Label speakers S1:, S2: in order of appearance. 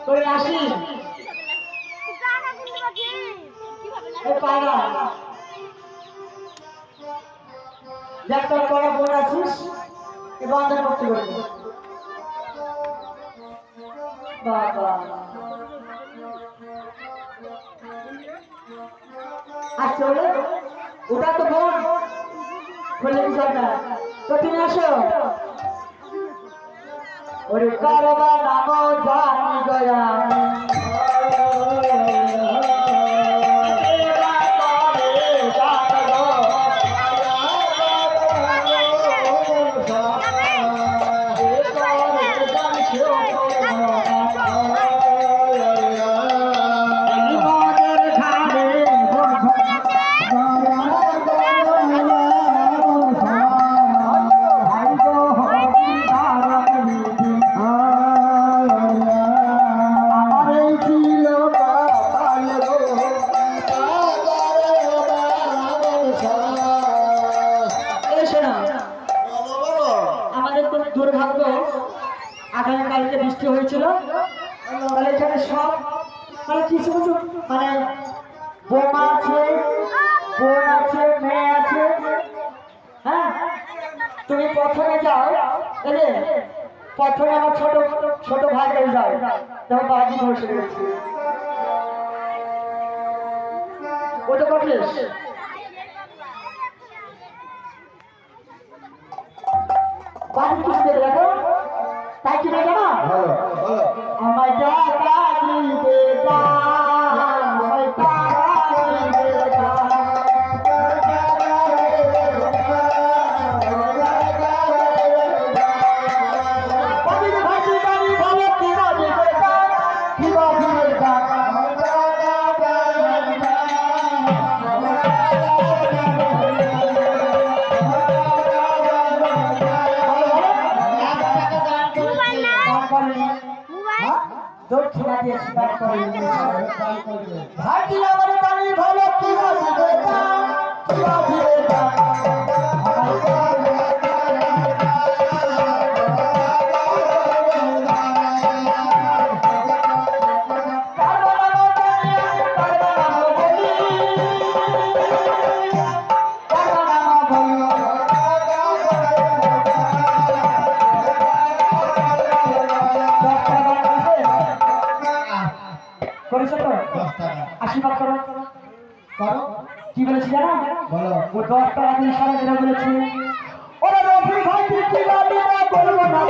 S1: করে আসি পায়রা দেখ তোর বড় বোন আছিস বন্ধন করতে করবো বাবা আসছে বলে ওটা তো বোন বলে বিষয়টা তো তুমি আসো ওরে কারবা নাম জানি গয়া দুর্ভাগ্য আগামীকালকে বৃষ্টি হয়েছিল তাহলে এখানে সব মানে কিছু কিছু মানে বোমা আছে বোন আছে মেয়ে আছে হ্যাঁ তুমি প্রথমে যাও বুঝলে প্রথমে আমার ছোট ছোট ভাই কাছে যাও যেমন বাজি বসে রয়েছে ওটা করলে বাজি কিছু দেবে দেখো তাই কি দেখো না আমার টাকা দিবে আমার টাকা দিবে দক্ষিণা দিয়ে স্বীকার করে ভাটি আমার বাড়ি ভালো কি বাজিবে কি বাজিবে আশীর্বাদ করো করো কি বলেছি জানো বলো ও 10 টাকা দিয়ে সারা দিন বলেছি ওরা রফি ভাই কি লাভ করবো না